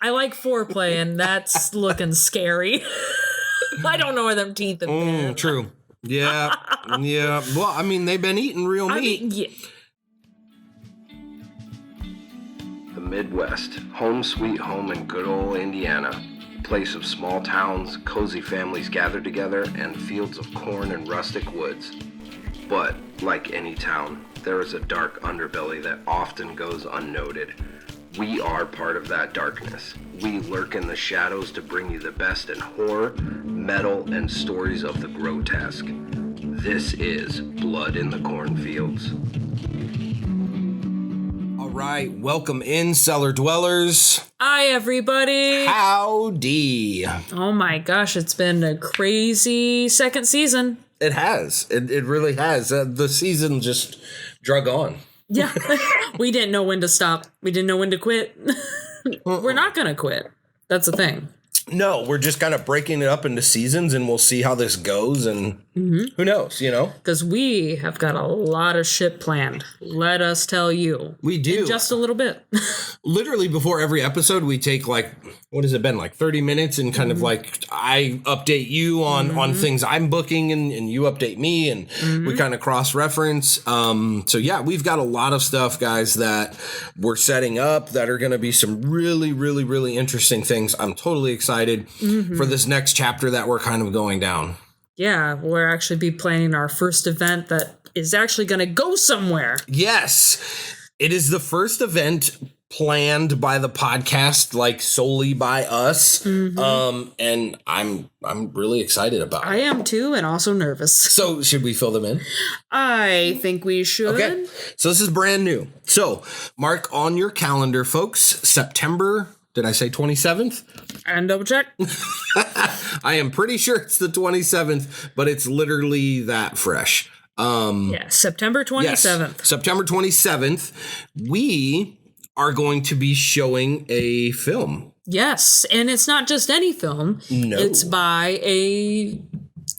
I like foreplay, and that's looking scary. I don't know where them teeth have been. True. Yeah. Yeah. Well, I mean, they've been eating real meat. Yeah. The Midwest, home sweet home in good old Indiana. Place of small towns, cozy families gather together, and fields of corn and rustic woods. But, like any town, there is a dark underbelly that often goes unnoted. We are part of that darkness. We lurk in the shadows to bring you the best in horror, metal, and stories of the grotesque. This is Blood in the Cornfields. All right. Welcome in, Cellar Dwellers. Hi, everybody. Howdy. Oh my gosh, it's been a crazy second season. It has. It really has. The season just drug on. Yeah. We didn't know when to stop. We didn't know when to quit. We're not going to quit. That's the thing. No, we're just kind of breaking it up into seasons, and we'll see how this goes, and who knows, you know? Because we have got a lot of shit planned. Let us tell you. We do. In just a little bit. Literally before every episode, we take what has it been, 30 minutes, and kind of I update you on things I'm booking, and you update me, and we kind of cross-reference. So yeah, we've got a lot of stuff, guys, that we're setting up that are going to be some really, really, really interesting things. I'm totally excited for this next chapter that we're kind of going down. Yeah, we'll actually be planning our first event that is actually going to go somewhere. Yes, it is the first event planned by the podcast, solely by us. And I'm really excited about it. I am too, and also nervous. So should we fill them in? I think we should. Okay, so this is brand new. So mark on your calendar, folks, September, did I say 27th? And double check. I am pretty sure it's the 27th, but it's literally that fresh. September 27th. Yes, September 27th. We are going to be showing a film. Yes, and it's not just any film. No. It's by a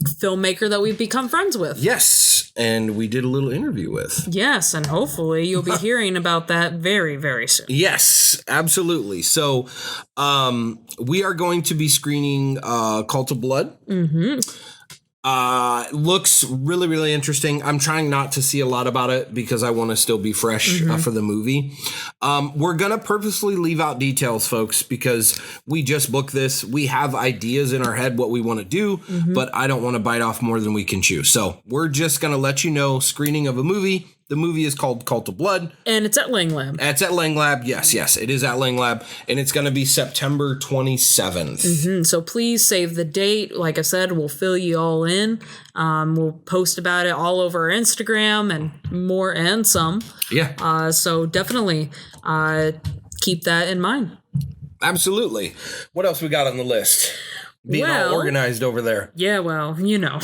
filmmaker that we've become friends with. Yes, and we did a little interview with. Yes, and hopefully you'll be hearing about that very, very soon. Yes, absolutely. So we are going to be screening Cult of Blood. Looks really, really interesting. I'm trying not to see a lot about it because I want to still be fresh for the movie. We're going to purposely leave out details, folks, because we just booked this. We have ideas in our head what we want to do, but I don't want to bite off more than we can chew. So we're just going to let you know, screening of a movie. The movie is called Cult of Blood. And it's at Lang Lab. It's at Lang Lab. Yes, it is at Lang Lab. And it's going to be September 27th. So please save the date. Like I said, we'll fill you all in. We'll post about it all over our Instagram and more and some. Yeah. So definitely keep that in mind. Absolutely. What else we got on the list? Being all organized over there. Yeah, well, you know.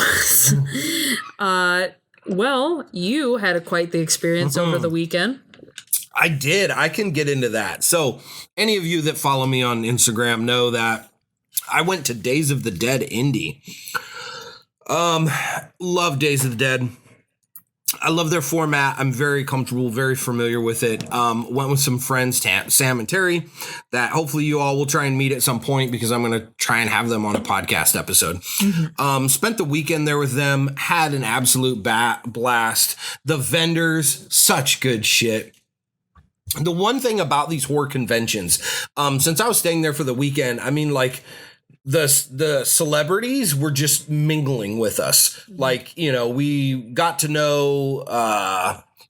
Well, you had quite the experience over the weekend. I did. I can get into that. So any of you that follow me on Instagram know that I went to Days of the Dead Indy. Love Days of the Dead. I love their format. I'm very comfortable, very familiar with it. Went with some friends, Sam and Terry, that hopefully you all will try and meet at some point because I'm going to try and have them on a podcast episode. Spent the weekend there with them, had an absolute blast. The vendors, such good shit. The one thing about these horror conventions, since I was staying there for the weekend, I mean, the celebrities were just mingling with us. We got to know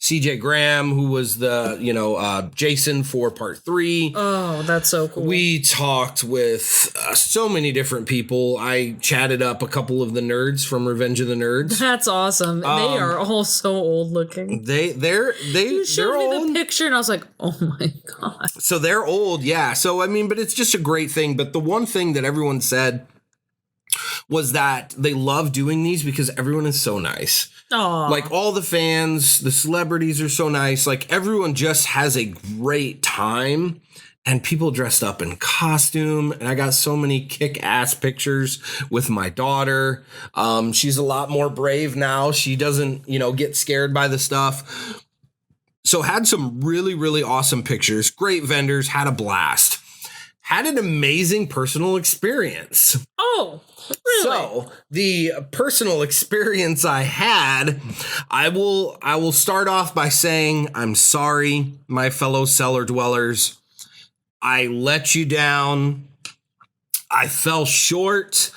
CJ Graham, who was the, Jason for part 3. Oh, that's so cool. We talked with so many different people. I chatted up a couple of the nerds from Revenge of the Nerds. That's awesome. They are all so old looking. You showed me old. the picture and I was like, oh my God. So they're old. Yeah. So, I mean, but it's just a great thing. But the one thing that everyone said was that they love doing these because everyone is so nice. Aww. All the fans, the celebrities are so nice. Everyone just has a great time, and people dressed up in costume. And I got so many kick-ass pictures with my daughter. She's a lot more brave now. She doesn't, get scared by the stuff. So had some really, really awesome pictures. Great vendors. Had a blast. had an amazing personal experience. Oh, really? So the personal experience I had, I will start off by saying I'm sorry, my fellow cellar dwellers. I let you down. I fell short.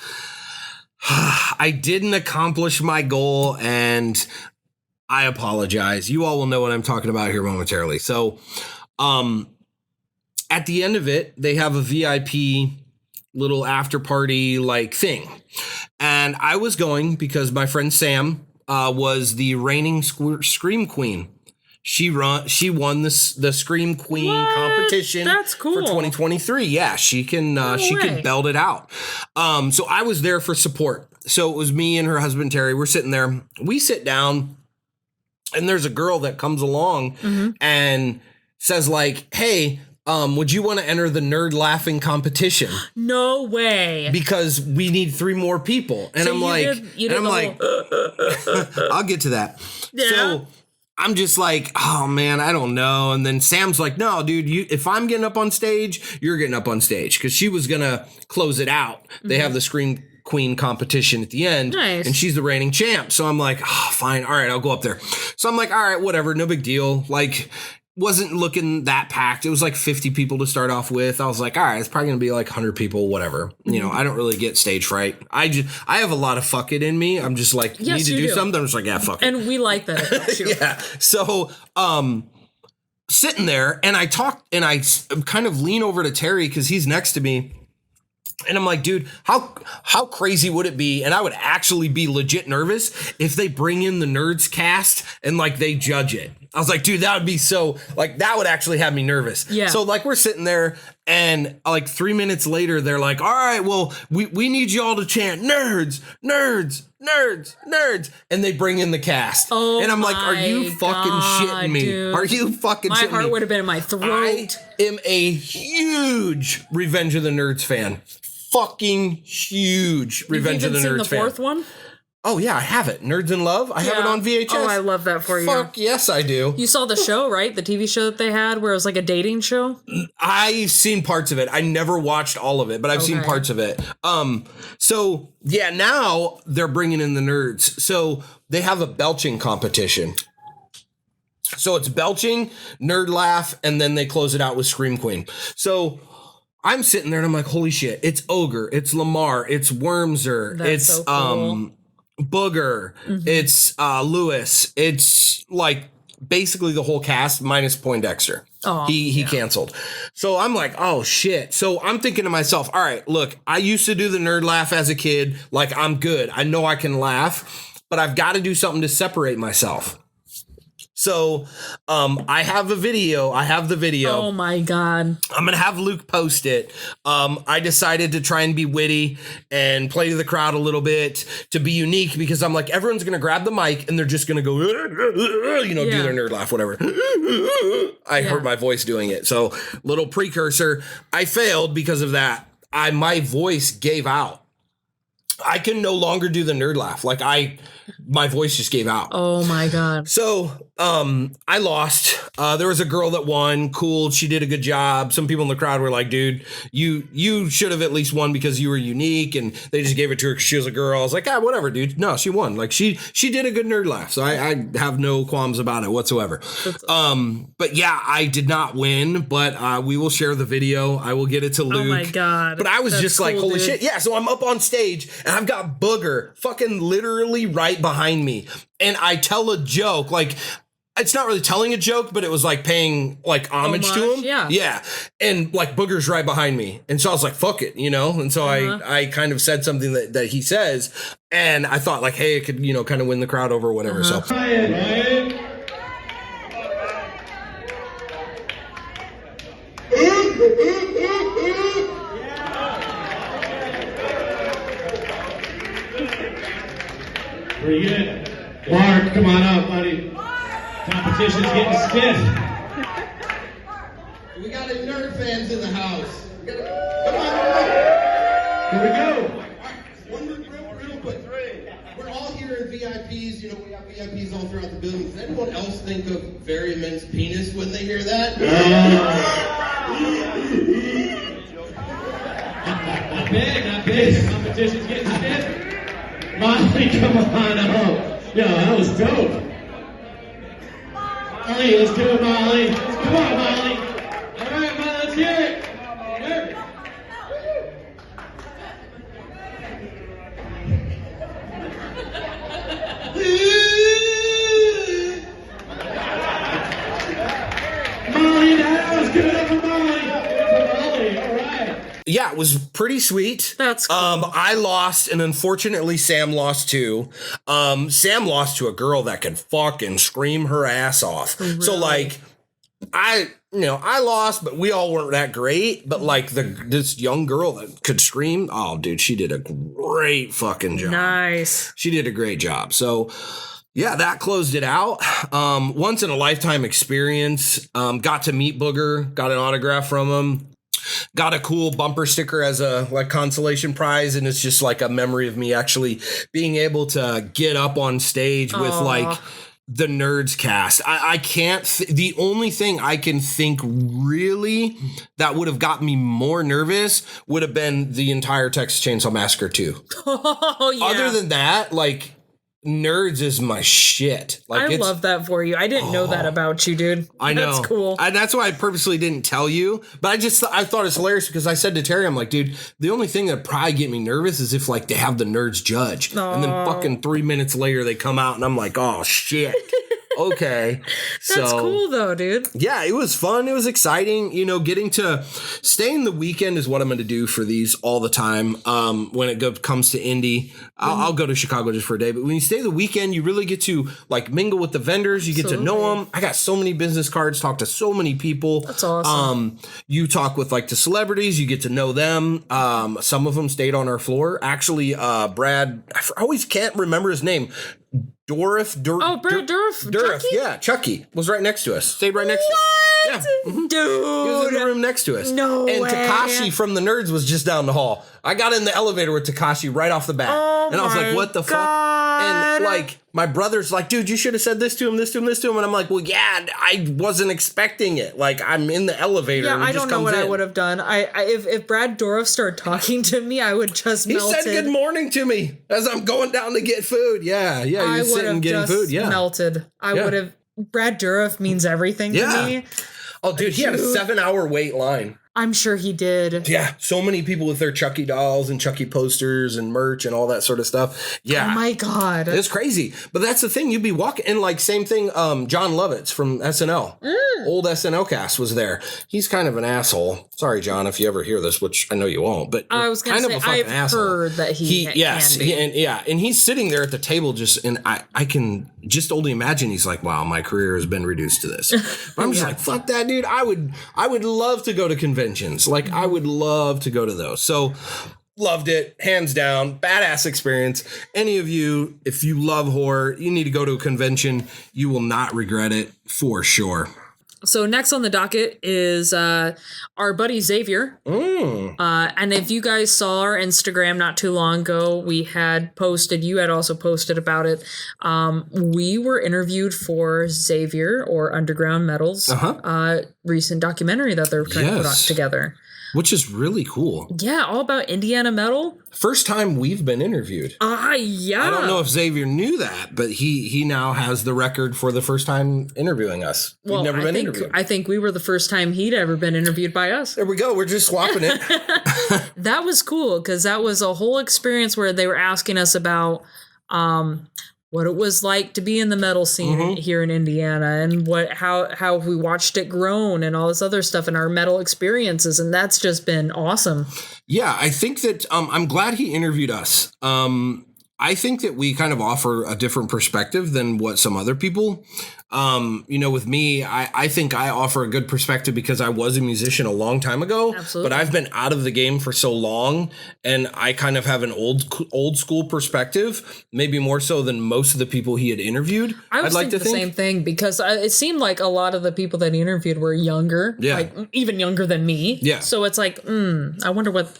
I didn't accomplish my goal, and I apologize. You all will know what I'm talking about here momentarily. So, at the end of it, they have a VIP little after party like thing. And I was going because my friend Sam was the reigning Scream Queen. She won the Scream Queen competition. That's cool. For 2023. Yeah, she can belt it out. So I was there for support. So it was me and her husband Terry. We're sitting there. We sit down, and there's a girl that comes along and says like, "Hey, would you want to enter the nerd laughing competition?" No way. Because we need 3 more people. And So I'm like, I'll get to that. Yeah. So I'm just like, oh man, I don't know. And then Sam's like, no, dude, if I'm getting up on stage, you're getting up on stage. Because she was going to close it out. They have the Scream Queen competition at the end. Nice. And she's the reigning champ. So I'm like, oh, fine. All right, I'll go up there. So I'm like, all right, whatever. No big deal. Like, wasn't looking that packed. It was like 50 people to start off with. I was like, all right, it's probably going to be like 100 people, whatever. You know, I don't really get stage fright. I have a lot of fuck it in me. I'm just like, Yes, need to you do do. something. I'm just like, yeah, fuck it. And we like that about you. Yeah. So, sitting there, and I talk, and I kind of lean over to Terry because he's next to me. And I'm like, dude, how crazy would it be? And I would actually be legit nervous if they bring in the Nerds cast and like they judge it. I was like, dude, that would be so, like, that would actually have me nervous. Yeah. So like we're sitting there, and like 3 minutes later, they're like, all right, well, we need y'all to chant nerds, nerds, nerds, nerds. And they bring in the cast. Oh, and I'm like, are you my fucking God, shitting me? dude. Are you fucking My shitting me? heart would have been in my throat. I am a huge Revenge of the Nerds fan. Fucking huge Revenge of the You've even Nerds seen the fan. 4th one? Oh yeah, I have it. Nerds in Love. I have it on VHS. Oh, I love that for you. Fuck yes, I do. You saw the show, right? The TV show that they had where it was like a dating show? I've seen parts of it. I never watched all of it, but I've seen Okay. parts of it. So yeah, now they're bringing in the nerds. So they have a belching competition. So it's belching, nerd laugh, and then they close it out with Scream Queen. So I'm sitting there and I'm like, holy shit, it's Ogre, it's Lamar, it's Wormser, That's it's so cool. Booger, it's Lewis, it's like basically the whole cast minus Poindexter. Oh, he canceled. So I'm like, oh shit. So I'm thinking to myself, all right, look, I used to do the nerd laugh as a kid. Like, I'm good. I know I can laugh, but I've got to do something to separate myself. So I have the video. Oh my God. I'm going to have Luke post it. I decided to try and be witty and play to the crowd a little bit to be unique, because I'm like, everyone's going to grab the mic and they're just going to go, do their nerd laugh, whatever. I hurt my voice doing it. So little precursor, I failed because of that. My voice gave out. I can no longer do the nerd laugh. Like my voice just gave out. Oh my God. So, I lost. There was a girl that won. Cool. She did a good job. Some people in the crowd were like, dude, you should have at least won because you were unique. And they just gave it to her because she was a girl. I was like, whatever, dude. No, she won. Like she did a good nerd laugh. So I have no qualms about it whatsoever. But yeah, I did not win, but, we will share the video. I will get it to Luke. Oh my God. But I was That's just like, cool, holy dude. shit. Yeah. So I'm up on stage and I've got Booger fucking literally right behind me. And I tell a joke, like, it's not really telling a joke, but it was like paying like homage to him. Yeah. Yeah. And like Booger's right behind me. And so I was like, fuck it, And so I kind of said something that he says. And I thought like, hey, it could, kind of win the crowd over or whatever. So Pretty good. Mark, come on up, buddy. Competition's getting stiff. We got any nerd fans in the house. Come on. Here we go. One real quick. We're all here in VIPs. We have VIPs all throughout the building. Does anyone else think of very immense penis when they hear that? Not big. The competition's getting stiff. Molly, come on up. Yo, that was dope. Molly, let's do it, Molly. Come on, Molly. All right, Molly, let's hear it. Here. Molly, that was good for Molly. Molly, all right. Yeah, it was pretty sweet. That's cool. I lost, and unfortunately, Sam lost too. Sam lost to a girl that could fucking scream her ass off. Really? So, like, I lost, but we all weren't that great. But like this young girl that could scream, oh, dude, she did a great fucking job. Nice. She did a great job. So, yeah, that closed it out. Once in a lifetime experience. Got to meet Booger, got an autograph from him. Got a cool bumper sticker as a like consolation prize, and it's just like a memory of me actually being able to get up on stage with like the Nerds cast. I can't. The only thing I can think really that would have got me more nervous would have been the entire Texas Chainsaw Massacre 2. Oh yeah. Other than that, like Nerds is my shit. Like I love that for you. I didn't know that about you, dude. I know. That's cool. And that's why I purposely didn't tell you. But I thought it's hilarious because I said to Terry, I'm like, dude, the only thing that probably get me nervous is if like they have the Nerds judge. And then fucking 3 minutes later they come out and I'm like, oh shit. Okay. That's cool though, dude. Yeah, it was fun. It was exciting. You know, getting to stay in the weekend is what I'm going to do for these all the time. When it comes to Indy, I'll go to Chicago just for a day. But when you stay the weekend, you really get to like mingle with the vendors. You get to know them. I got so many business cards, talk to so many people. That's awesome. You talk with like the celebrities. You get to know them. Some of them stayed on our floor. Actually, Brad, I always can't remember his name. Brad Dourif, yeah, Chucky was right next to us. Stayed right next to us. Yeah. Dude. He was in the room next to us. No and way. Takashi from the Nerds was just down the hall. I got in the elevator with Takashi right off the bat. And I was like, what the fuck? And like, my brother's like, dude, you should have said this to him, this to him, this to him. And I'm like, well, yeah, I wasn't expecting it. Like, I'm in the elevator. Yeah, and he I just don't know comes what in. I would have done. If Brad Dourif started talking to me, I would just He melted. said good morning to me as I'm going down to get food. Yeah, he I was would sitting have getting just food. Yeah. melted. I would have. Brad Dourif means everything to me. Oh, dude, he had a 7-hour wait line. I'm sure he did. Yeah, so many people with their Chucky dolls and Chucky posters and merch and all that sort of stuff. Yeah. Oh my God. It's crazy. But that's the thing. You'd be walking, and like, same thing, John Lovitz from SNL. Old SNL cast was there. He's kind of an asshole. Sorry, John, if you ever hear this, which I know you won't, but I was going to say, I've heard that he yes, can be. and he's sitting there at the table just, and I can just only imagine he's like, wow, my career has been reduced to this. But I'm just like, fuck that, dude. I would love to go to conventions. Like, I would love to go to those. So loved it, hands down, badass experience. Any of you, if you love horror, you need to go to a convention. You will not regret it for sure. So next on the docket is our buddy Xavier. And if you guys saw our Instagram not too long ago, we had posted, you had also posted about it. We were interviewed for Xavier or Underground Metal's recent documentary that they're trying to put on together. Which is really cool. Yeah, all about Indiana metal. First time we've been interviewed. Yeah. I don't know if Xavier knew that, but he now has the record for the first time interviewing us. Well, We've never been interviewed. I think we were the first time he'd ever been interviewed by us. There we go. We're just swapping it. That was cool because that was a whole experience where they were asking us about what it was like to be in the metal scene here in Indiana and how we watched it grown and all this other stuff and our metal experiences. And that's just been awesome. Yeah, I think that I'm glad he interviewed us. I think that we kind of offer a different perspective than what some other people, with me, I think I offer a good perspective because I was a musician a long time ago. Absolutely. But I've been out of the game for so long and I kind of have an old school perspective, maybe more so than most of the people he had interviewed. I'd like to think the same thing because it seemed like a lot of the people that he interviewed were younger, like even younger than me. Yeah. So it's like, I wonder what,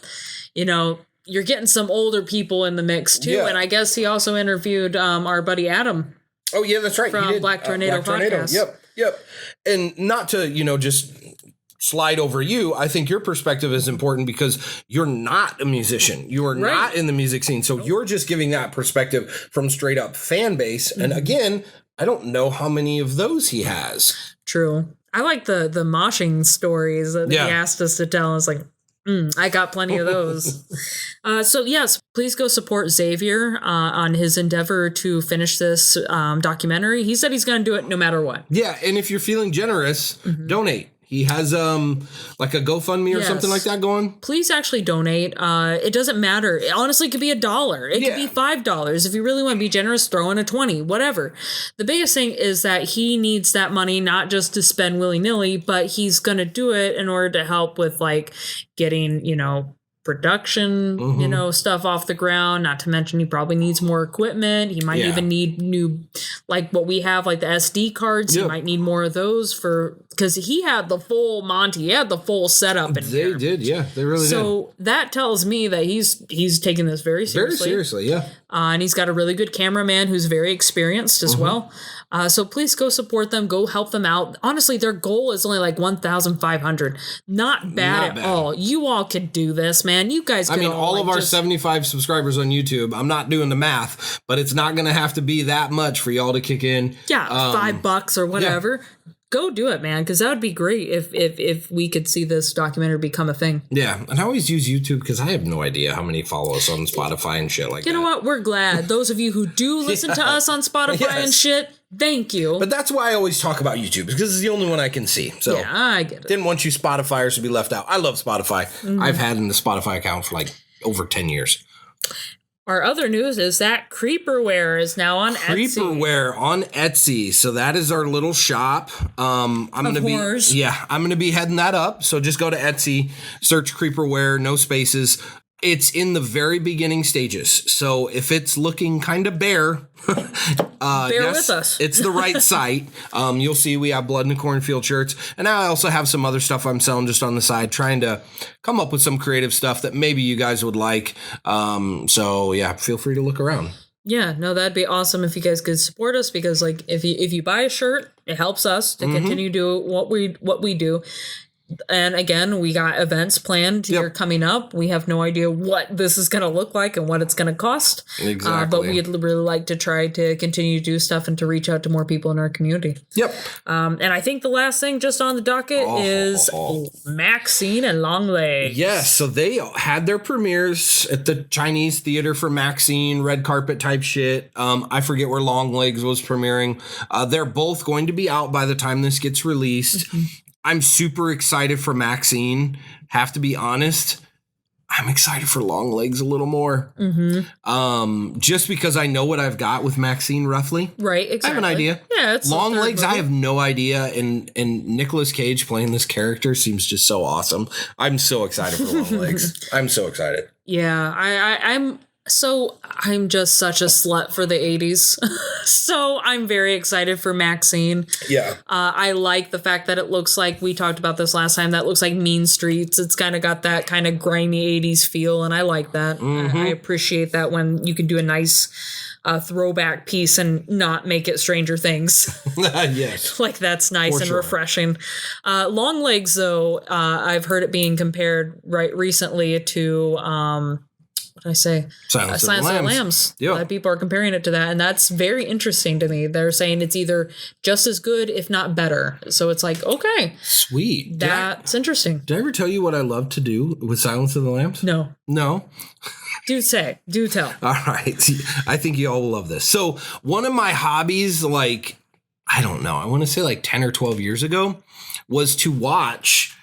you're getting some older people in the mix too. Yeah. And I guess he also interviewed our buddy Adam. Oh yeah, that's right. From he did. Black Tornado podcast. Yep. And not to, just slide over you. I think your perspective is important because you're not a musician. You are not in the music scene. So you're just giving that perspective from straight up fan base. And again, I don't know how many of those he has. True. I like the moshing stories that he asked us to tell. It's like, I got plenty of those. So yes, please go support Xavier on his endeavor to finish this documentary. He said he's going to do it no matter what. Yeah, and if you're feeling generous, donate. He has like a GoFundMe or something like that going. Please actually donate. It doesn't matter. Honestly, it could be $1. It could be $5. If you really want to be generous, throw in a 20, whatever. The biggest thing is that he needs that money not just to spend willy-nilly, but he's going to do it in order to help with like getting, production, stuff off the ground. Not to mention he probably needs more equipment. He might even need new, like what we have, like the SD cards. He might need more of those because he had the full Monty. He had the full setup in here. They did, yeah. They really did. So that tells me that he's taking this very seriously. Very seriously, yeah. And he's got a really good cameraman who's very experienced as well. So please go support them. Go help them out. Honestly, their goal is only like 1,500. Not bad at all. You all could do this, man. You guys could all of our 75 subscribers on YouTube, I'm not doing the math, but it's not going to have to be that much for y'all to kick in. Yeah, $5 or whatever. Yeah. Go do it, man, because that would be great if we could see this documentary become a thing. Yeah, and I always use YouTube because I have no idea how many follow us on Spotify and shit like that. You know what? We're glad. Those of you who do listen to us on Spotify and shit, thank you. But that's why I always talk about YouTube, because it's the only one I can see. So yeah, I get it. Didn't want you Spotifyers to be left out. I love Spotify. I've had in the Spotify account for like over 10 years. Our other news is that Creeperware is now on Etsy. Creeperware on Etsy. So that is our little shop. I'm gonna be heading that up. So just go to Etsy, search Creeperware, no spaces. It's in the very beginning stages. So if it's looking kind of bare, bear with us. It's the right site. You'll see we have Blood in the Cornfield shirts. And I also have some other stuff I'm selling just on the side, trying to come up with some creative stuff that maybe you guys would like. So yeah, feel free to look around. Yeah, no, that'd be awesome if you guys could support us, because like if you buy a shirt, it helps us to continue do what we do. And again, we got events planned here coming up. We have no idea what this is going to look like and what it's going to cost. Exactly. But we'd really like to try to continue to do stuff and to reach out to more people in our community. Yep. And I think the last thing just on the docket is Maxine and Longlegs. Yes, so they had their premieres at the Chinese Theater for Maxine, red carpet type shit. I forget where Longlegs was premiering. They're both going to be out by the time this gets released. I'm super excited for Maxine. Have to be honest, I'm excited for Longlegs a little more. Just because I know what I've got with Maxine roughly. Right, exactly. I have an idea. Yeah, it's Longlegs, I have no idea. And Nicolas Cage playing this character seems just so awesome. I'm so excited for Longlegs. I'm so excited. Yeah, I'm just such a slut for the 80s. So I'm very excited for Maxine. Yeah. I like the fact that it looks like, we talked about this last time, that looks like Mean Streets. It's kind of got that kind of grimy 80s feel, and I like that. I appreciate that when you can do a nice throwback piece and not make it Stranger Things. Yes. Like, that's nice and refreshing. Longlegs, though, I've heard it being compared recently to... what did I say? Silence of the Lambs. Yeah. A lot of people are comparing it to that, and that's very interesting to me. They're saying it's either just as good, if not better. So it's like, okay. Sweet. That's interesting. Did I ever tell you what I love to do with Silence of the Lambs? No. Do tell. All right. I think you all will love this. So one of my hobbies, like, I don't know, I want to say like 10 or 12 years ago, was to watch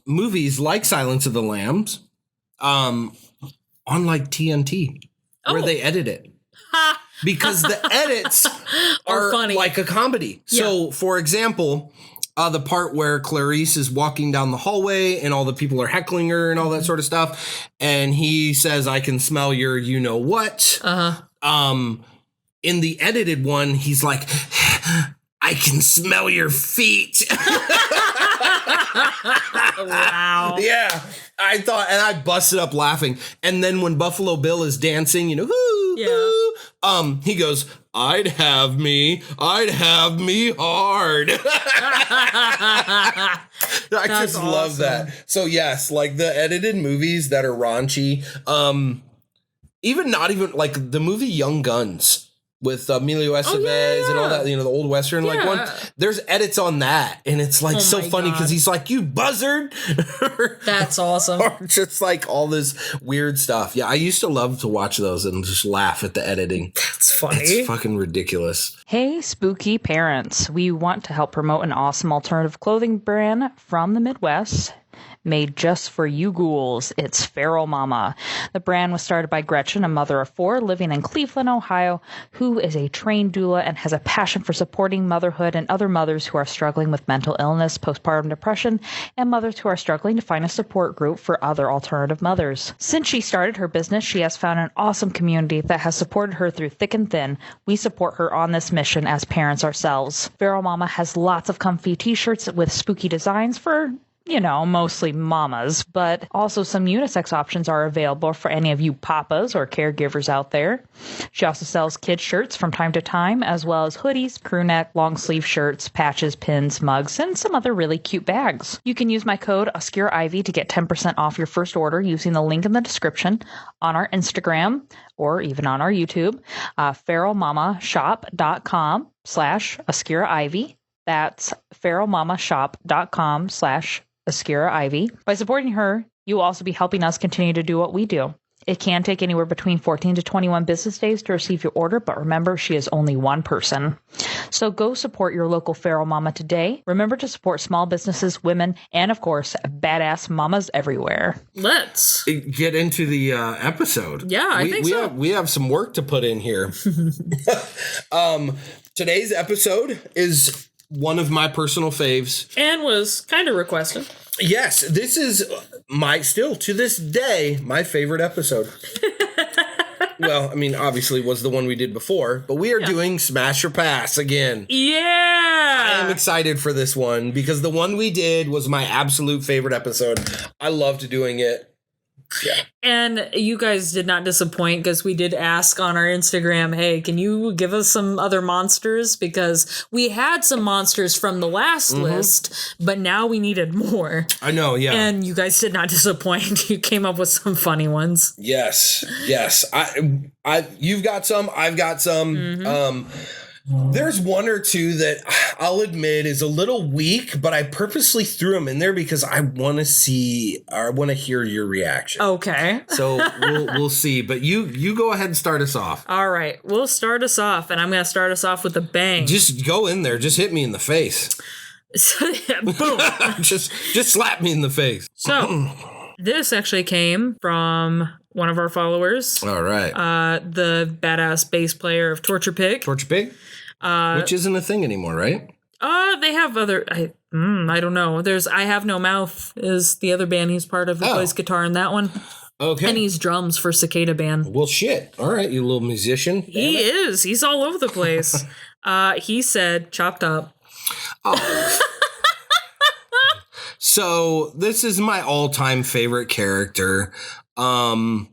movies like Silence of the Lambs on like TNT, where they edit it. Because the edits are funny, like a comedy. Yeah. So, for example, the part where Clarice is walking down the hallway and all the people are heckling her and all that sort of stuff, and he says, "I can smell your you-know-what." In the edited one, he's like, "I can smell your feet." Wow. Yeah. I thought, and I busted up laughing. And then when Buffalo Bill is dancing, whoo, Yeah. He goes, I'd have me hard. I That's just love awesome. that. So yes, like the edited movies that are raunchy, even not even like the movie Young Guns with Emilio Estevez and all that, you know, the old Western like one. There's edits on that, and it's like so my funny God. because he's like, you buzzard. That's awesome. Or just like all this weird stuff. Yeah, I used to love to watch those and just laugh at the editing. That's funny. It's fucking ridiculous. Hey, spooky parents. We want to help promote an awesome alternative clothing brand from the Midwest made just for you ghouls. It's Feral Mama. The brand was started by Gretchen, a mother of 4 living in Cleveland, Ohio, who is a trained doula and has a passion for supporting motherhood and other mothers who are struggling with mental illness, postpartum depression, and mothers who are struggling to find a support group for other alternative mothers. Since she started her business, she has found an awesome community that has supported her through thick and thin. We support her on this mission as parents ourselves. Feral Mama has lots of comfy t-shirts with spooky designs for mostly mamas, but also some unisex options are available for any of you papas or caregivers out there. She also sells kids shirts from time to time, as well as hoodies, crew neck, long sleeve shirts, patches, pins, mugs, and some other really cute bags. You can use my code OscureIvy to get 10% off your first order using the link in the description on our Instagram or even on our YouTube, feralmamashop.com/OscureIvy. That's feralmamashop.com/OscureIvy. By supporting her, you will also be helping us continue to do what we do. It can take anywhere between 14 to 21 business days to receive your order, but remember, she is only one person. So go support your local Feral Mama today. Remember to support small businesses, women, and of course, badass mamas everywhere. Let's get into the episode. Yeah, I think so. We have some work to put in here. Today's episode is one of my personal faves. And was kind of requested. Yes, this is still to this day, my favorite episode. Well, I mean, obviously it was the one we did before, but we are doing Smash or Pass again. Yeah. I am excited for this one because the one we did was my absolute favorite episode. I loved doing it. Yeah. And you guys did not disappoint because we did ask on our Instagram, hey, can you give us some other monsters? Because we had some monsters from the last list, but now we needed more. I know, yeah. And you guys did not disappoint. You came up with some funny ones. Yes. You've got some, I've got some. There's one or two that I'll admit is a little weak, but I purposely threw them in there because I want to see, or I want to hear your reaction. Okay. So we'll see. But you go ahead and start us off. All right. We'll start us off, and I'm going to start us off with a bang. Just go in there. Just hit me in the face. Boom. just slap me in the face. So this actually came from one of our followers. All right. The badass bass player of Torture Pig. Torture Pig? Which isn't a thing anymore, right? They have other. I don't know. There's I Have No Mouth is the other band he's part of. He plays guitar in that one. Okay. And he's drums for Cicada Band. Well, shit. All right, you little musician. He is. He's all over the place. He said, chopped up. Oh. So this is my all-time favorite character. I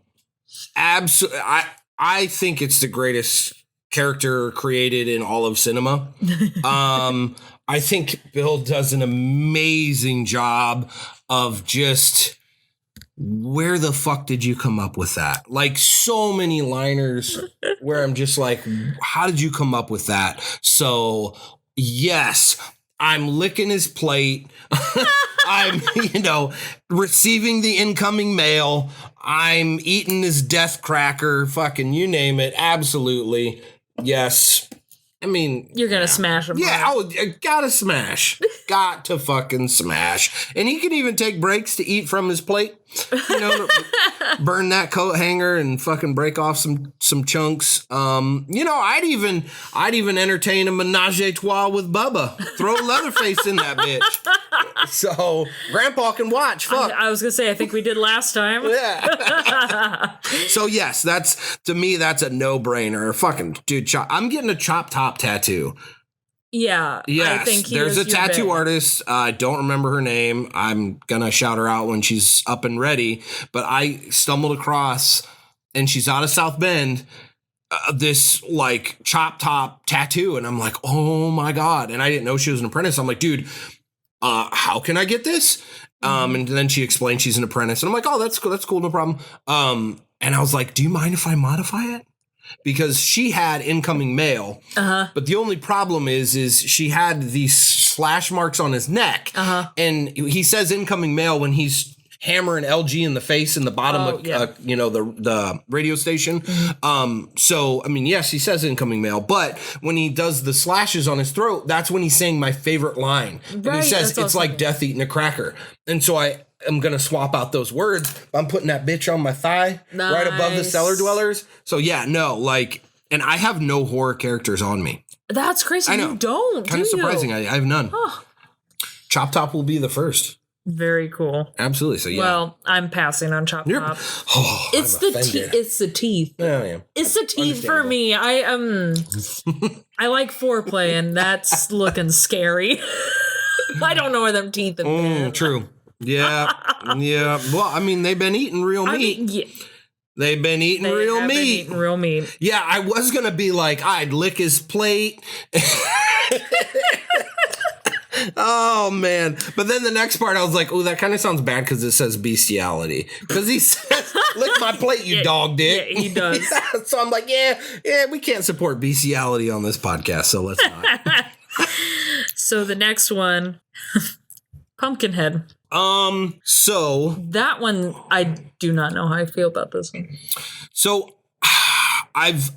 think it's the greatest character created in all of cinema. I think Bill does an amazing job of just, where the fuck did you come up with that? Like, so many liners where I'm just like, how did you come up with that? So yes, I'm licking his plate. I'm, receiving the incoming mail. I'm eating his death cracker. Fucking you name it. Absolutely. Yes. I mean, You're going to smash him. yeah, hard. gotta smash. Got to fucking smash. And he can even take breaks to eat from his plate. Burn that coat hanger and fucking break off some chunks. I'd even entertain a menage a trois with Bubba. Throw Leatherface in that bitch. So Grandpa can watch. Fuck. I was going to say, I think we did last time. Yeah. So yes, that's a no-brainer. Fucking dude, I'm getting a chop top tattoo. Yeah. Yes, I think there's a tattoo artist. I don't remember her name. I'm gonna shout her out when she's up and ready. But I stumbled across, and she's out of South Bend. this like chop top tattoo, and I'm like, oh my God. And I didn't know she was an apprentice. I'm like, dude, how can I get this? And then she explained she's an apprentice, and I'm like, oh, that's cool, no problem. And I was like, do you mind if I modify it? Because she had incoming mail, but the only problem is she had these slash marks on his neck, and he says incoming mail when he's hammering LG in the face in the bottom of the radio station. So I mean, yes, he says incoming mail, but when he does the slashes on his throat, that's when he's saying my favorite line. And he says it's like death eating a cracker. And so I'm gonna swap out those words. I'm putting that bitch on my thigh, right above the cellar dwellers. So yeah, no, like, and I have no horror characters on me. That's crazy. I know. You don't. Kind of surprising. I have none. Oh. Chop Top will be the first. Very cool. Absolutely. So yeah. Well, I'm passing on Chop Top. It's the teeth. It's the teeth. Oh, yeah. It's the teeth for me. I like foreplay, and that's looking scary. I don't know where them teeth have been. True. Yeah. Yeah. Well, I mean, they've been eating real meat. They've been eating real meat. Yeah, I was going to be like, I'd lick his plate. Oh, man. But then the next part, I was like, oh, that kind of sounds bad because it says bestiality. Because he says, lick my plate, you dog dick. Yeah, he does. So I'm like, yeah, we can't support bestiality on this podcast, so let's not. So the next one, Pumpkinhead. So that one, I do not know how I feel about this one. So I've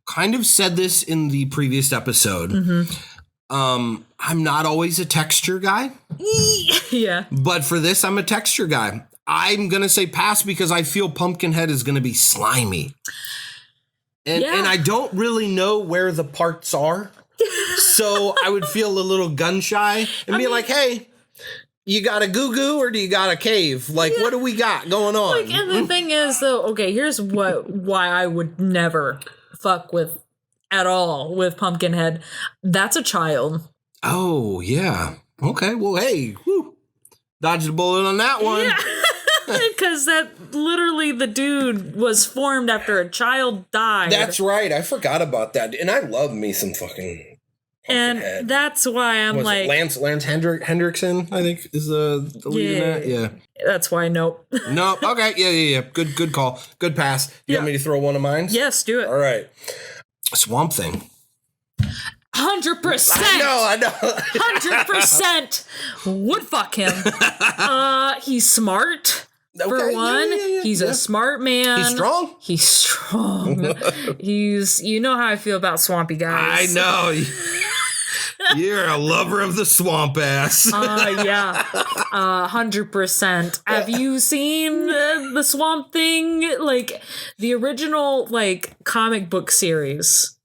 kind of said this in the previous episode. I'm not always a texture guy. Yeah. But for this, I'm a texture guy. I'm going to say pass because I feel Pumpkinhead is going to be slimy. And I don't really know where the parts are. So I would feel a little gun shy and be like, hey, you got a goo-goo or do you got a cave? Like, what do we got going on? Like, and the thing is, though, okay, here's why I would never fuck with at all with Pumpkinhead. That's a child. Oh, yeah. Okay, well, hey, dodged a bullet on that one. Yeah. Because that literally the dude was formed after a child died. That's right. I forgot about that. And I love me some fucking Pumpkinhead. And that's why I'm like... Lance Hendrickson, I think, is the lead in that. Yeah. That's why nope. Nope. Okay. Yeah. Good call. Good pass. You want me to throw one of mine? Yes, do it. All right. Swamp Thing. 100%. I know. 100% would fuck him. He's smart. For one, he's a smart man. He's strong. You know how I feel about swampy guys. I know. You're a lover of the swamp ass. Yeah. 100%. Have you seen the Swamp Thing? Like, the original, like, comic book series.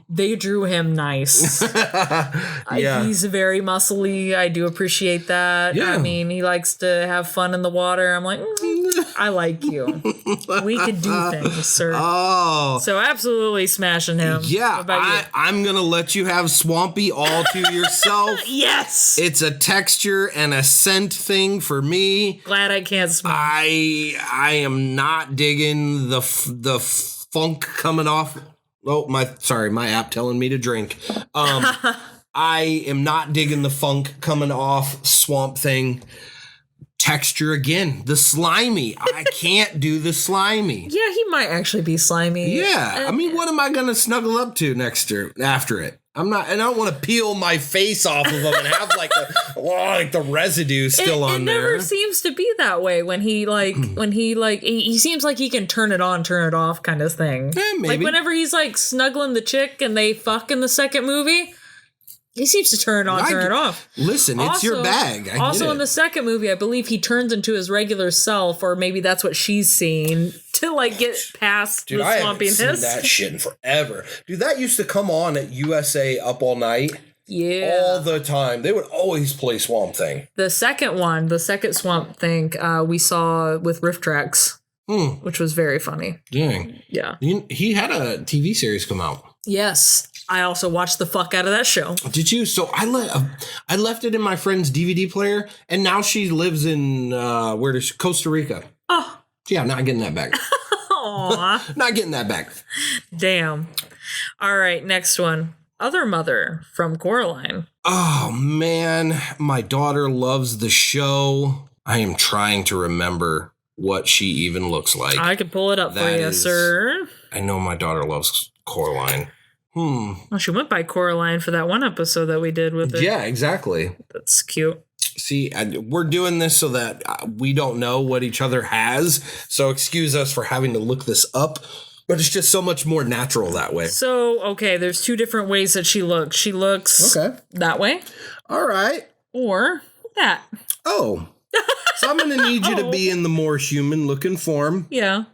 They drew him nice. He's very muscly. I do appreciate that. Yeah. I mean, he likes to have fun in the water. I'm like, I like you. We could do things, sir. Oh. So absolutely smashing him. Yeah. I'm going to let you have Swampy all to yourself. Yes. It's a texture and a scent thing for me. Glad I can't smell. I am not digging the funk coming off. Oh, my app telling me to drink. I am not digging the funk coming off Swamp Thing. Texture again, the slimy. I can't do the slimy. Yeah, he might actually be slimy. Yeah. I mean, what am I going to snuggle up to after it? I don't want to peel my face off of him and have like the residue still on there. It never seems to be that way when he he seems like he can turn it on, turn it off kind of thing. Yeah, maybe. Like whenever he's like snuggling the chick and they fuck in the second movie, he seems to turn it on, turn it off. Listen, it's your bag. In the second movie, I believe he turns into his regular self, or maybe that's what she's seeing to like get past the swampiness. I haven't seen that shit in forever. Dude, that used to come on at USA Up All Night. Yeah. All the time. They would always play Swamp Thing. The second Swamp Thing, we saw with Riff Tracks, which was very funny. Dang. Yeah. He had a TV series come out. Yes. I also watched the fuck out of that show. Did you? So I left it in my friend's DVD player, and now she lives in Costa Rica. Oh. Yeah, I'm not getting that back. Aw. Not getting that back. Damn. All right, next one. Other mother from Coraline. Oh, man. My daughter loves the show. I am trying to remember what she even looks like. I can pull it up for you, sir. I know my daughter loves Coraline. Well, she went by Coraline for that one episode that we did with it. Yeah, exactly. That's cute. See, we're doing this so that we don't know what each other has. So excuse us for having to look this up. But it's just so much more natural that way. So, okay, there's two different ways that she looks. She looks that way. All right. Or that. Oh. So I'm going to need you to be in the more human looking form. Yeah.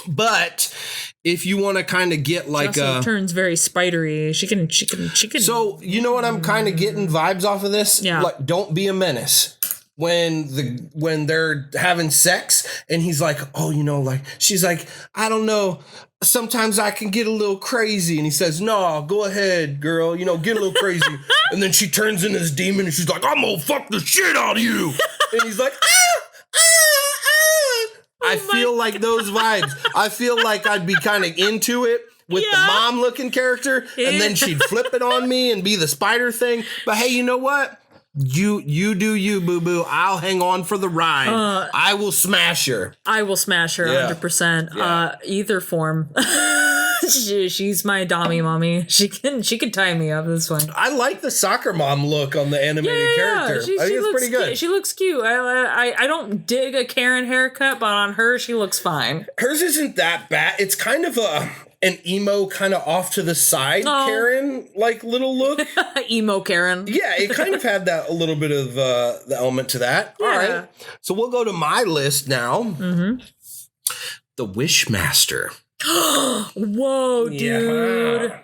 But if you want to kind of get like turns very spidery. She can. So, you know what I'm kind of getting vibes off of this? Yeah. Like, don't be a menace. When they're having sex and he's like, oh, you know, like, she's like, I don't know. Sometimes I can get a little crazy. And he says, no, go ahead, girl. You know, get a little crazy. And then she turns into this demon and she's like, I'm going to fuck the shit out of you. And he's like, I feel like those vibes. I feel like I'd be kind of into it with the mom looking character. And then she'd flip it on me and be the spider thing. But hey, you know what? You do you, boo-boo. I'll hang on for the ride. I will smash her. I will smash her 100%. Yeah. Either form. She's my dommy mommy. She can tie me up this way. I like the soccer mom look on the animated character. I think it's pretty good. She looks cute. I don't dig a Karen haircut, but on her, she looks fine. Hers isn't that bad. It's kind of an emo kind of off to the side Karen like little look. Emo Karen. Yeah, it kind of had that a little bit of the element to that. Yeah. All right. So we'll go to my list now. Mm-hmm. The Wishmaster. Whoa, dude.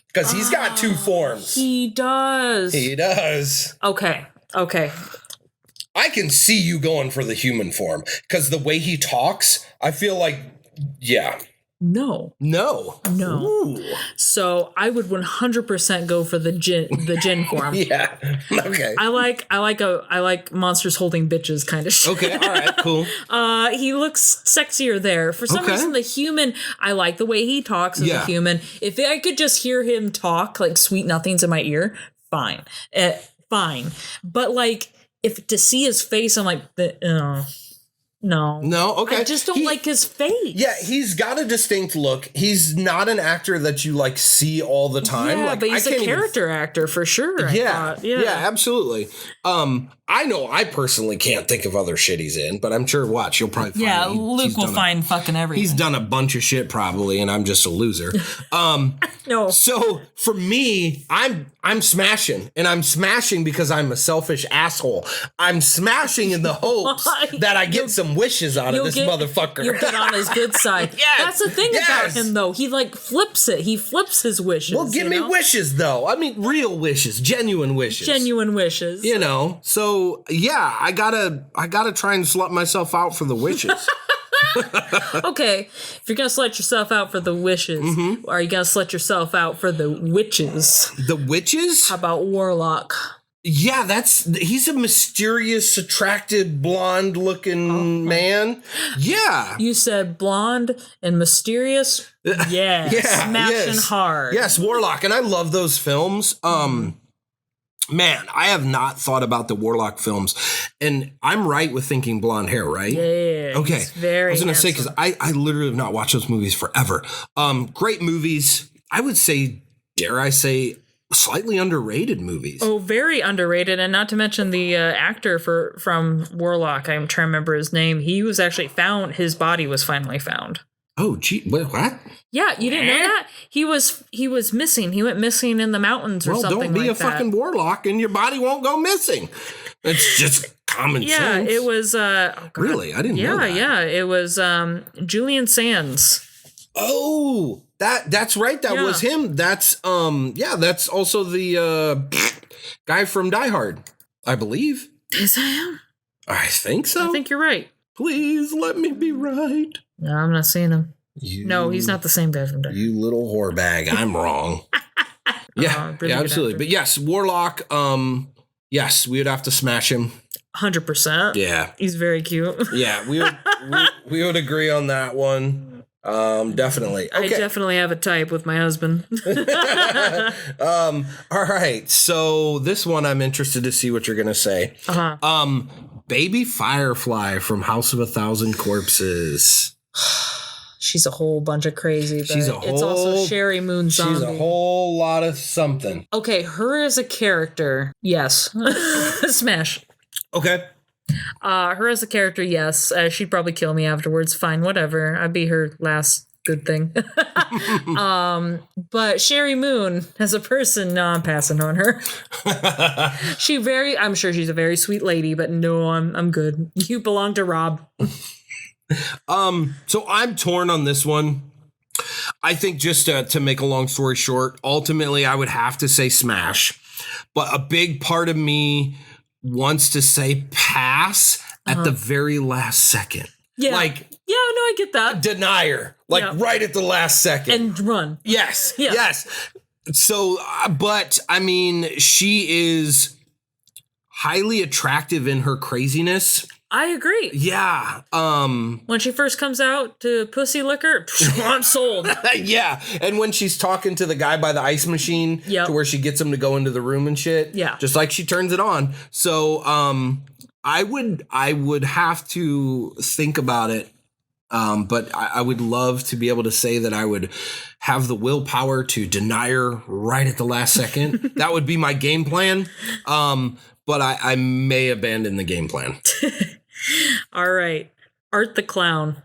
Because he's got two forms. He does. He does. Okay. I can see you going for the human form. Because the way he talks, I feel like, yeah. No. Ooh. So I would 100% go for the gin form. Yeah. Okay. I like monsters holding bitches kind of shit. Okay. All right. Cool. He looks sexier there. For some reason, the human, I like the way he talks as a human. If I could just hear him talk like sweet nothings in my ear, fine. Fine. But like, if to see his face, I'm like, No, okay. I just don't like his face. Yeah, he's got a distinct look. He's not an actor that you like see all the time. Yeah, like, but he's a character actor for sure. Yeah, absolutely. I know I personally can't think of other shit he's in, but I'm sure you'll probably find. Yeah, Luke will find fucking everything. He's done a bunch of shit probably, and I'm just a loser. No. So for me, I'm smashing, and I'm smashing because I'm a selfish asshole. I'm smashing in the hopes that I get some wishes out of this motherfucker. You'll get on his good side. Yes, that's the thing about him, though. He like flips it. He flips his wishes. Well, give me wishes, though. I mean, real wishes, genuine wishes. You know. So yeah, I gotta try and slut myself out for the wishes. Okay, if you're gonna slut yourself out for the wishes, are you gonna slut yourself out for the witches? The witches? How about Warlock? Yeah, he's a mysterious, attractive, blonde-looking man. Yeah. You said blonde and mysterious? Yeah. Smashing hard. Yes, Warlock. And I love those films. Man, I have not thought about the Warlock films. And I'm right with thinking blonde hair, right? Yeah. Okay. I was going to say, because I literally have not watched those movies forever. Great movies. I would say, dare I say, slightly underrated movies. Oh, very underrated. And not to mention the actor from Warlock. I'm trying to remember his name. He was actually found. His body was finally found. Oh, gee. What? Yeah, you didn't know that? He was missing. He went missing in the mountains or something like that. Don't be a fucking warlock and your body won't go missing. It's just common sense. Yeah, it was... really? I didn't know that. Yeah, it was Julian Sands. Oh, that's right. That was him. That's that's also the guy from Die Hard, I believe. Is that him? I think so. I think you're right. Please let me be right. No, I'm not seeing him. No, he's not the same guy from Die Hard. You little whore bag. I'm wrong. Yeah, absolutely. But yes, Warlock. Yes, we would have to smash him. 100%. Yeah, he's very cute. Yeah, we would agree on that one. Definitely. I Okay. definitely have a type with my husband. All right. So this one, I'm interested to see what you're gonna say. Baby Firefly from House of a Thousand Corpses. She's a whole bunch of crazy. But She's a it's also whole- Sherry Moon Zombie. She's a whole lot of something. Okay, her as a character, yes. Smash. Okay. Her as a character, yes. She'd probably kill me afterwards. Fine, whatever. I'd be her last good thing. But Sherry Moon as a person, no, I'm passing on her. I'm sure she's a very sweet lady, but no, I'm good. You belong to Rob. So I'm torn on this one. I think just to make a long story short, ultimately I would have to say Smash, but a big part of me wants to say pass at the very last second. Yeah. Like, yeah, no, I get that. denier, like right at the last second. And run. Yes. Yeah. Yes. So, but I mean, she is highly attractive in her craziness. I agree. Yeah. When she first comes out to pussy liquor, I'm sold. Yeah. And when she's talking to the guy by the ice machine to where she gets him to go into the room and shit. Yeah. Just like she turns it on. So I would have to think about it. But I would love to be able to say that I would have the willpower to deny her right at the last second. That would be my game plan. But I may abandon the game plan. All right. Art the Clown.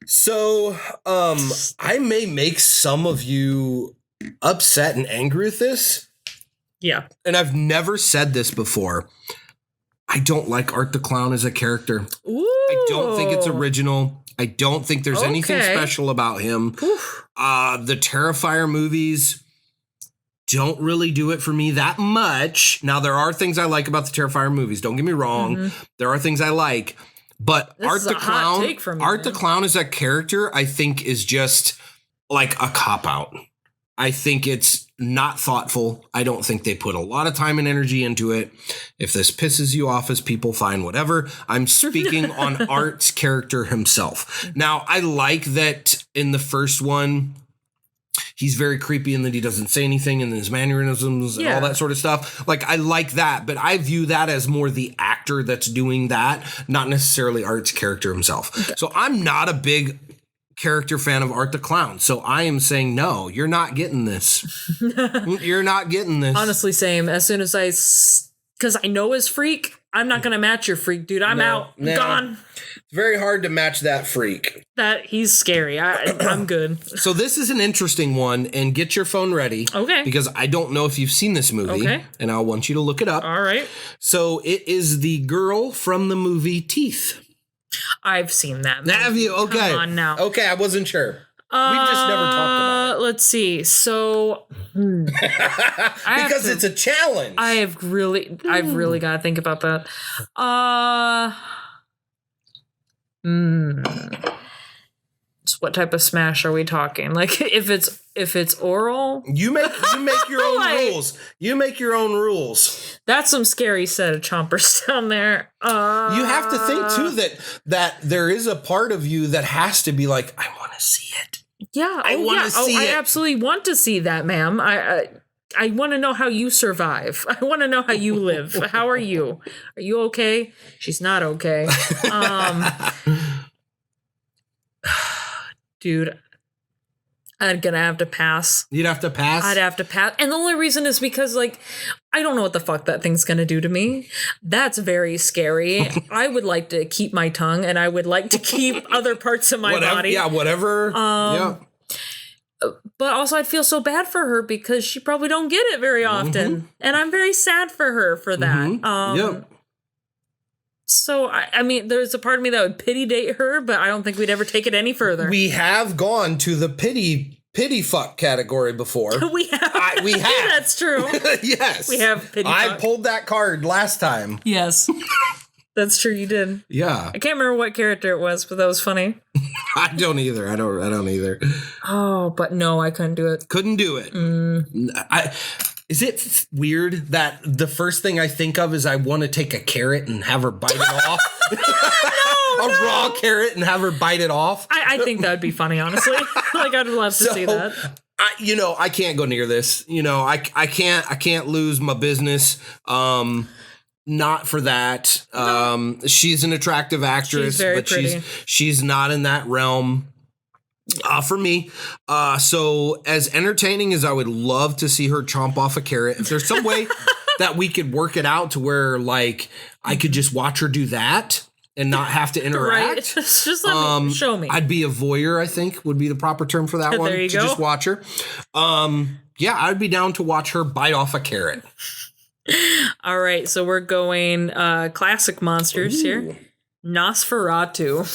So, I may make some of you upset and angry with this. Yeah. And I've never said this before. I don't like Art the Clown as a character. Ooh. I don't think it's original. I don't think there's anything special about him. The Terrifier movies don't really do it for me that much. Now, there are things I like about the Terrifier movies. Don't get me wrong. There are things I like. But This Art is the a hot take Clown, from you, Art the man. Clown as a character, I think is just like a cop-out. I think it's not thoughtful. I don't think they put a lot of time and energy into it. If this pisses you off as people, fine, whatever. I'm speaking on Art's character himself. Now, I like that in the first one, he's very creepy and that he doesn't say anything and his mannerisms and all that sort of stuff. Like, I like that, but I view that as more the actor that's doing that, not necessarily Art's character himself. Okay. So I'm not a big character fan of Art the Clown. So I am saying, no, you're not getting this. You're not getting this. Honestly, same. As soon as because I know his freak, I'm not going to match your freak, dude. I'm out. Gone. It's very hard to match that freak. He's scary. I'm good. So this is an interesting one, and get your phone ready. Okay. Because I don't know if you've seen this movie. Okay. And I want you to look it up. All right. So it is the girl from the movie Teeth. I've seen that movie. Have you? Okay. Come on now. Okay, I wasn't sure. We've just never talked about it. Let's see. So because it's a challenge. I've really got to think about that. So what type of smash are we talking? Like if it's oral, you make your own rules. You make your own rules. That's some scary set of chompers down there. You have to think too that there is a part of you that has to be like, I want to see it. Yeah, I want to see it. I absolutely want to see that, ma'am. I want to know how you survive. I want to know how you live. How are you? Are you okay? She's not okay. Dude, I'm gonna have to pass. You'd have to pass? I'd have to pass. And the only reason is because, like, I don't know what the fuck that thing's gonna do to me. That's very scary. I would like to keep my tongue, and I would like to keep other parts of my body. Yeah, whatever. Yeah. But also I'd feel so bad for her because she probably don't get it very often. And I'm very sad for her for that. Yep. So, I mean, there's a part of me that would pity date her, but I don't think we'd ever take it any further. We have gone to the pity fuck category before. We have. We have. That's true. Yes. We have pity fuck. I pulled that card last time. Yes. That's true, you did. Yeah. I can't remember what character it was, but that was funny. I don't either. I don't either. Oh, but no, I couldn't do it. Couldn't do it. Is it weird that the first thing I think of is I want to take a carrot and have her bite it off? a raw carrot and have her bite it off. I think that would be funny, honestly. Like, I'd love to see that. I can't go near this. I can't lose my business. Not for that. She's an attractive actress, she's very but pretty. she's not in that realm. For me. So as entertaining as I would love to see her chomp off a carrot, if there's some way that we could work it out to where like I could just watch her do that and not have to interact. Right. Just let me show me. I'd be a voyeur, I think would be the proper term for that one. There you go. Just watch her. Yeah, I'd be down to watch her bite off a carrot. All right, so we're going classic monsters here. Nosferatu.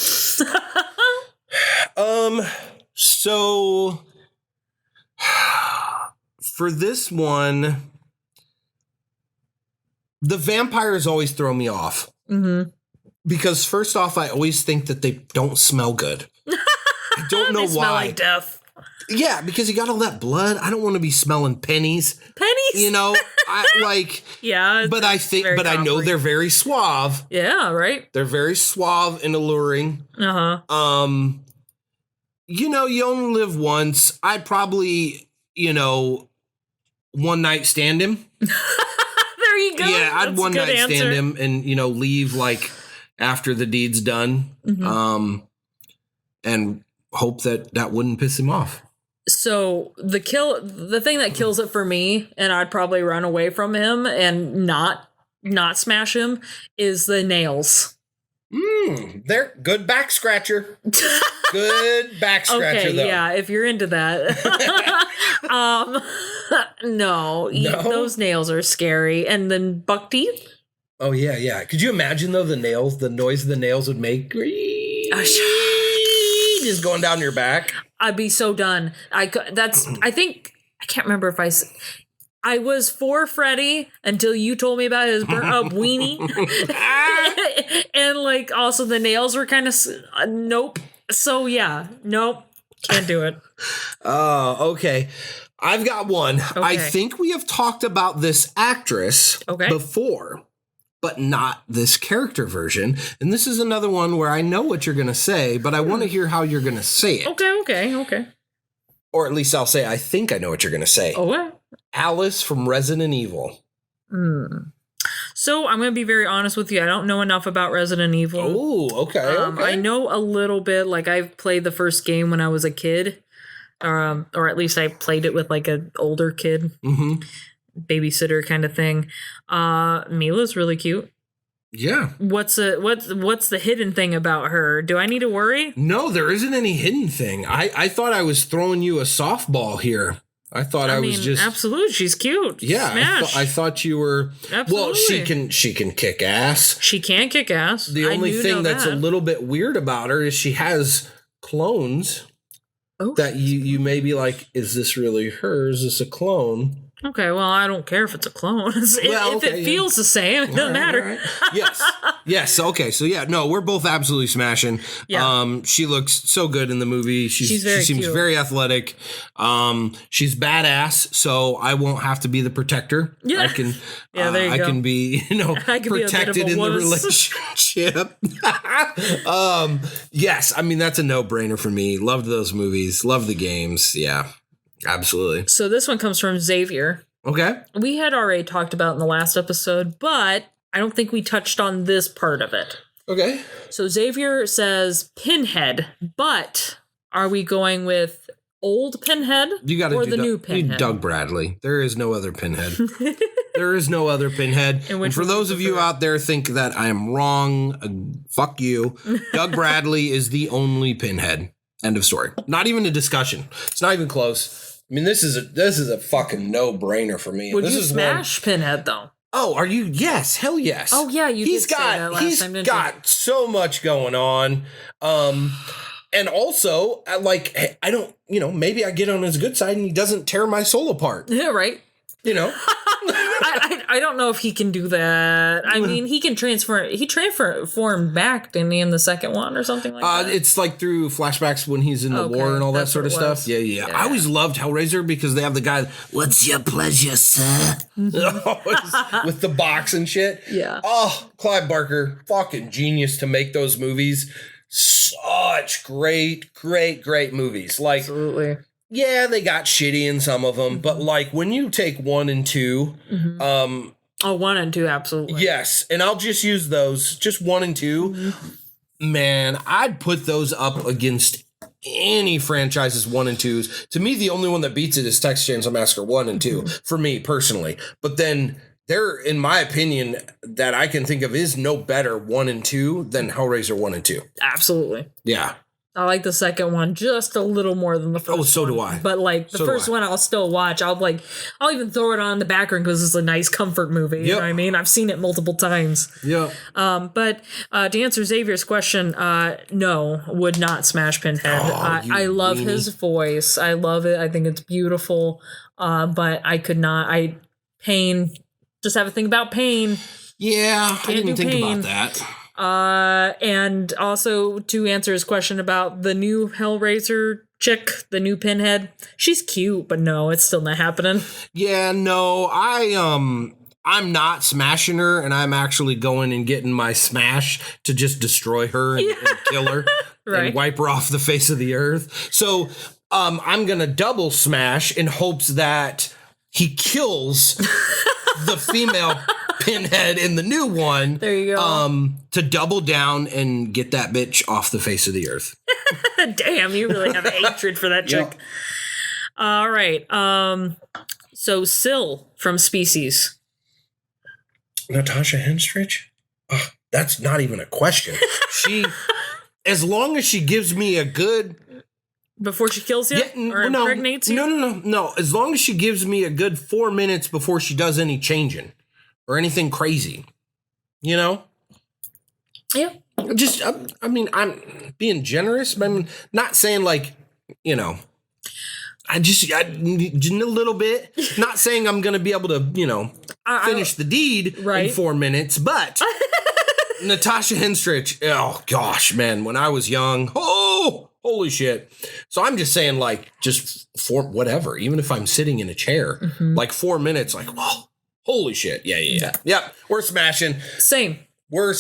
So for this one, the vampires always throw me off. Mm-hmm. Because first off, I always think that they don't smell good. I don't know they why. Smell like death. Yeah, because you got all that blood. I don't want to be smelling pennies. Pennies? I like. Yeah. But I know they're very suave. Yeah, right? They're very suave and alluring. Uh-huh. You only live once. I'd probably, one night stand him. There you go. Yeah, I'd That's one night answer. stand him and, leave like after the deed's done. Mm-hmm. And hope that wouldn't piss him off. So the thing that kills it for me, and I'd probably run away from him and not smash him, is the nails. They're good back scratcher. Good back scratcher, okay, though. Yeah, if you're into that. No, those nails are scary. And then buck teeth. Oh yeah. Could you imagine though the noise the nails would make? Just going down your back. I'd be so done. I can't remember if I was for Freddy until you told me about his burnt up weenie. And like also the nails were kind of nope. So yeah, nope. Can't do it. Oh, okay. I've got one. Okay. I think we have talked about this actress before, but not this character version. And this is another one where I know what you're going to say, but I want to hear how you're going to say it. Okay. Or at least I'll say, I think I know what you're going to say. Oh, what? Alice from Resident Evil. So I'm going to be very honest with you. I don't know enough about Resident Evil. Oh, okay. I know a little bit. Like I've played the first game when I was a kid. Or at least I played it with like an older kid. Mm-hmm. Babysitter kind of thing. Mila's really cute. Yeah. What's the hidden thing about her? Do I need to worry? No, there isn't any hidden thing. I thought I was throwing you a softball here. I thought I was just absolutely. She's cute. Yeah, Smash. I thought you were. Absolutely. Well, she can kick ass. She can kick ass. The only thing that's a little bit weird about her is she has clones. Oh. That you may be like, is this really her? Is this a clone? Okay, well, I don't care if it's a clone. If it feels the same, it doesn't matter. Right. Yes. Okay. So yeah, no, we're both absolutely smashing. Yeah. She looks so good in the movie. She seems cute. Very athletic. She's badass. So I won't have to be the protector. Yeah. I can. Yeah. There you go. I can be, protected in the relationship. Yes. I mean, that's a no-brainer for me. Loved those movies. Loved the games. Yeah. Absolutely. So this one comes from Xavier. Okay. We had already talked about in the last episode, but I don't think we touched on this part of it. Okay. So Xavier says Pinhead, but are we going with old Pinhead or the new Pinhead? Doug Bradley. There is no other Pinhead. There is no other Pinhead. And for those of you out there think that I am wrong, fuck you. Doug Bradley is the only Pinhead. End of story. Not even a discussion. It's not even close. I mean, this is a fucking no-brainer for me. Would you smash Pinhead though? Oh, are you? Yes, hell yes. Oh yeah, He's got so much going on. And also, I don't, maybe I get on his good side and he doesn't tear my soul apart. Yeah, right. I don't know if he can do that. I mean, he can transfer. He transformed back, didn't he, in the second one or something like that? It's like through flashbacks when he's in the war and all that That's sort of what it stuff. was. Yeah. I always loved Hellraiser because they have the guy, "What's your pleasure, sir?" with the box and shit. Yeah. Oh, Clive Barker, fucking genius to make those movies. Such great movies. Like, Absolutely. yeah, they got shitty in some of them, but like when you take 1 and 2, 1 and 2, absolutely. yes, and I'll just use those, just 1 and 2. Man, I'd put those up against any franchises 1 and 2s. To me, the only one that beats it is Texas Chainsaw Massacre 1 and 2, for me personally. But then there, in my opinion, that I can think of is no better 1 and 2 than Hellraiser 1 and 2. Absolutely. Yeah. I like the second one just a little more than the first one. Oh, so do I. But like the first one I'll still watch. I'll even throw it on in the background because it's a nice comfort movie. You know what I mean? I've seen it multiple times. Yeah. But to answer Xavier's question, no, would not smash Pinhead. I love his voice. I love it. I think it's beautiful. But I could not. Pain. Just have a thing about pain. Yeah, I didn't think about that. And also to answer his question about the new Hellraiser chick, the new Pinhead, she's cute, but no, it's still not happening. Yeah, no, I'm not smashing her, and I'm actually going and getting my smash to just destroy her and kill her and wipe her off the face of the earth. So I'm gonna double smash in hopes that he kills the female Pinhead in the new one. There you go. To double down and get that bitch off the face of the earth. Damn, you really have a hatred for that chick. Yep. All right. So Syl from Species. Natasha Henstridge? Oh, that's not even a question. She, as long as she gives me a good... Before she kills you? Or impregnates you? No. As long as she gives me a good 4 minutes before she does any changing or anything crazy, you know? Yeah. Just, I mean, I'm being generous, but I'm not saying like, you know, I just a little bit. Not saying I'm going to be able to, you know, finish the deed in 4 minutes, but Natasha Henstridge, oh gosh, man, when I was young, holy shit. So I'm just saying, like, just for whatever, even if I'm sitting in a chair, like 4 minutes, like, whoa, holy shit. Yeah. Yep. We're smashing. Same. We're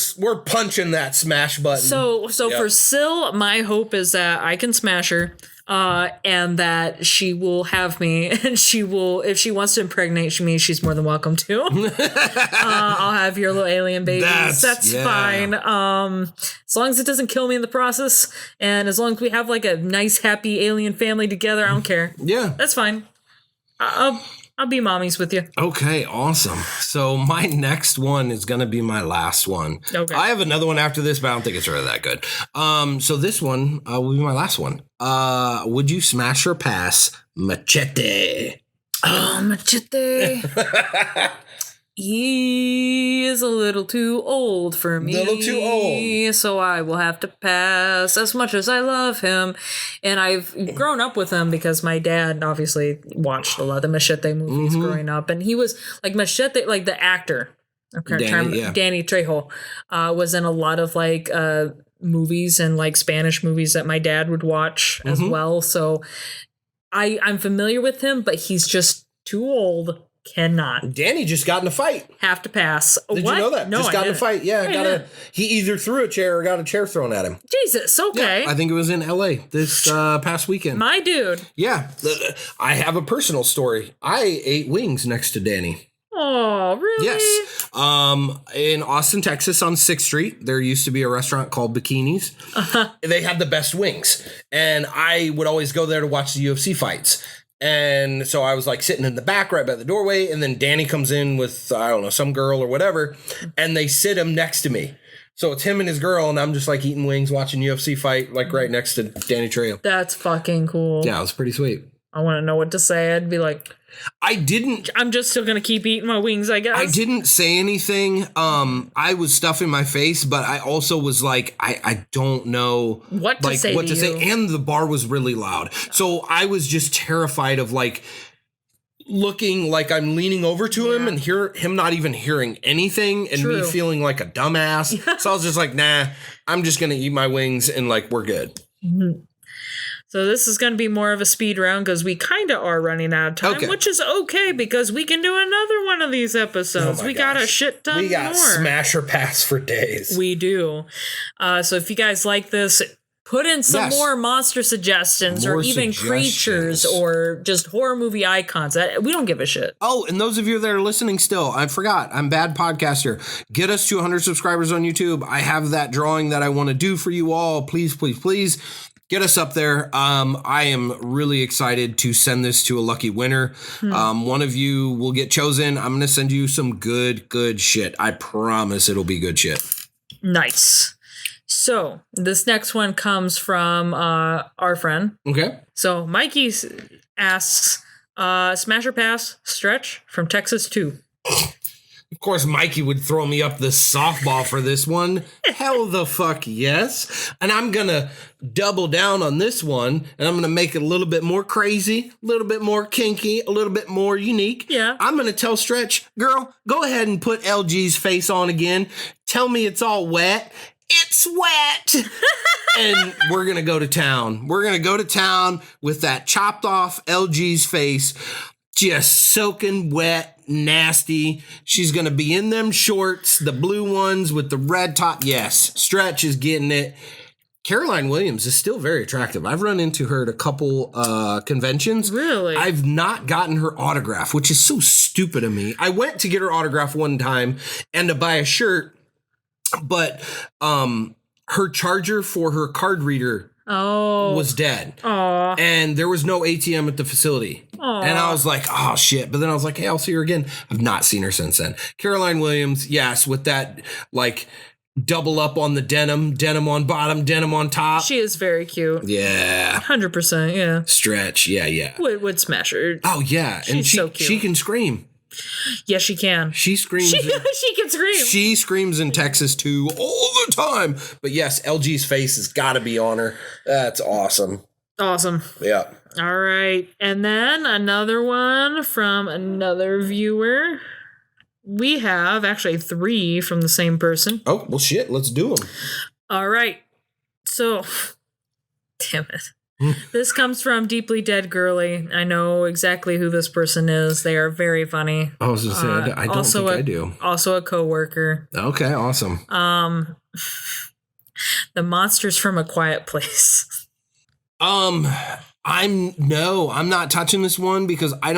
punching that smash button. So for Syl, my hope is that I can smash her. And that she will have me, and she will, if she wants to impregnate me, she's more than welcome to. I'll have your little alien babies. That's fine. As long as it doesn't kill me in the process, and as long as we have like a nice, happy alien family together, I don't care. Yeah, that's fine. I'll be mommies with you. Okay, awesome. So my next one is going to be my last one. Okay. I have another one after this, but I don't think it's really that good. So this one will be my last one. Would you smash or pass Machete? Oh, Machete. He is a little too old for me. A little too old. So I will have to pass as much as I love him. And I've grown up with him because my dad obviously watched a lot of the Machete movies growing up. And he was like Machete, like the actor. Danny Trejo was in a lot of like movies and like Spanish movies that my dad would watch as well. So I'm familiar with him, but he's just too old. Cannot. Danny just got in a fight. Have to pass. Did you know that? No, just got in a fight. Yeah, he either threw a chair or got a chair thrown at him. Jesus, okay. Yeah, I think it was in LA this past weekend. My dude. Yeah. I have a personal story. I ate wings next to Danny. Oh, really? Yes. In Austin, Texas on 6th Street, there used to be a restaurant called Bikinis. They had the best wings. And I would always go there to watch the UFC fights. And so I was like sitting in the back right by the doorway, and then Danny comes in with, I don't know, some girl or whatever, and they sit him next to me. So it's him and his girl, and I'm just like eating wings, watching UFC fight, like right next to Danny Trejo. That's fucking cool. Yeah, it was pretty sweet. I want to know what to say. I'd be like, I'm just still going to keep eating my wings, I guess. I didn't say anything. I was stuffing my face, but I also was like, I don't know what to say. And the bar was really loud. So I was just terrified of like looking like I'm leaning over to him and him not even hearing anything and me feeling like a dumbass. So I was just like, nah, I'm just going to eat my wings and like, we're good. Mm-hmm. So this is going to be more of a speed round because we kind of are running out of time, which is okay because we can do another one of these episodes. We got a shit ton more. We got smash or pass for days. We do. So if you guys like this, put in some more monster suggestions or even creatures or just horror movie icons. We don't give a shit. Oh, and those of you that are listening still, I forgot. I'm bad podcaster. Get us to 100 subscribers on YouTube. I have that drawing that I want to do for you all. Please, please, please. Get us up there. I am really excited to send this to a lucky winner. One of you will get chosen. I'm going to send you some good shit. I promise it'll be good shit. Nice. So this next one comes from our friend. Okay. So Mikey asks, smash or pass, Stretch from Texas 2. Of course, Mikey would throw me up the softball for this one. Hell the fuck yes. And I'm going to double down on this one, and I'm going to make it a little bit more crazy, a little bit more kinky, a little bit more unique. Yeah. I'm going to tell Stretch, girl, go ahead and put LG's face on again. Tell me it's all wet. It's wet. And we're going to go to town. We're going to go to town with that chopped off LG's face, just soaking wet. Nasty. She's going to be in them shorts, the blue ones with the red top. Yes, Stretch is getting it. Caroline Williams is still very attractive. I've run into her at a couple conventions. Really? I've not gotten her autograph, which is so stupid of me. I went to get her autograph one time and to buy a shirt, but her charger for her card reader was dead. Aww. And there was no ATM at the facility. Aww. And I was like, oh shit. But then I was like, hey, I'll see her again. I've not seen her since then. Caroline Williams, yes, with that like double up on the denim on bottom, denim on top. She is very cute. Yeah. 100%, yeah. Stretch, yeah. Would smash her. Oh yeah. And She's so cute. She can scream. Yes, she can. She screams. She can scream. She screams in Texas too all the time. But yes, LG's face has got to be on her. That's awesome. Awesome. Yeah. All right. And then another one from another viewer. We have actually 3 from the same person. Oh, well, shit. Let's do them. All right. So, damn it. This comes from Deeply Dead Girly. I know exactly who this person is. They are very funny. I was going to say, I don't think I do. Also a coworker. Okay, awesome. The monsters from A Quiet Place. I'm not touching this one because I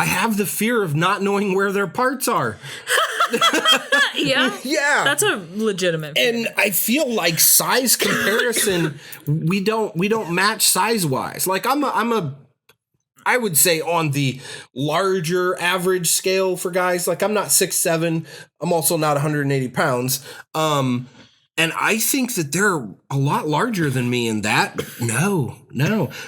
have the fear of not knowing where their parts are. Yeah. Yeah. That's a legitimate fear. And I feel like size comparison, we don't match size wise. Like I would say on the larger average scale for guys, like I'm not 6'7". I'm also not 180 pounds. And I think that they're a lot larger than me in that. No.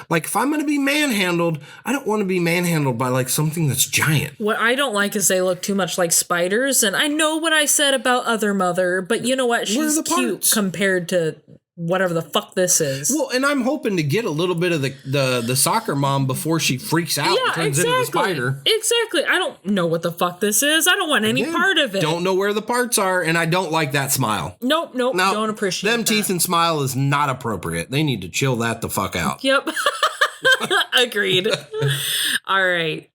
Like if I'm going to be manhandled, I don't want to be manhandled by like something that's giant. What I don't like is they look too much like spiders. And I know what I said about Other Mother, but you know what? She's cute compared to whatever the fuck this is. Well, and I'm hoping to get a little bit of the soccer mom before she freaks out and turns into the spider. Exactly. I don't know what the fuck this is. I don't want any part of it. Don't know where the parts are, and I don't like that smile. Nope. Don't appreciate them that. Teeth and smile is not appropriate. They need to chill that the fuck out. Yep. Agreed. All right.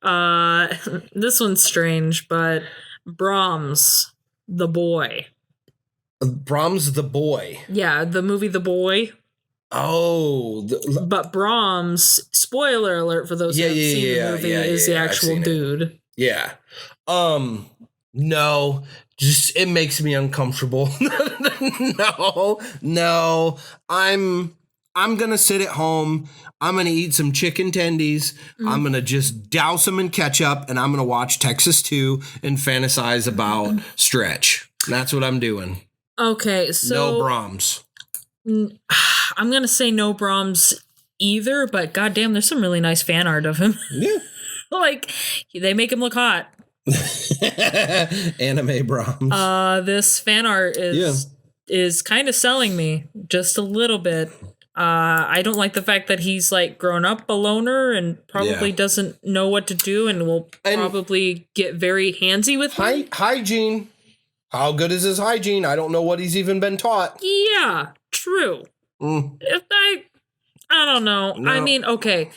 This one's strange, but Brahms, the boy. Brahms the boy. Yeah, the movie The Boy. Oh. But Brahms, spoiler alert for those who haven't seen the movie, is the actual dude. Yeah. No. Just it makes me uncomfortable. No. I'm gonna sit at home. I'm gonna eat some chicken tendies. I'm gonna just douse them in ketchup, and I'm gonna watch Texas 2 and fantasize about Stretch. That's what I'm doing. Okay, so no Brahms. I'm gonna say no Brahms either, but goddamn, there's some really nice fan art of him. Yeah, like they make him look hot. Anime Brahms. This fan art is kind of selling me just a little bit. I don't like the fact that he's like grown up a loner and probably doesn't know what to do and will probably get very handsy with me. Hygiene. How good is his hygiene? I don't know what he's even been taught. Yeah, true. If I don't know. No. I mean, okay.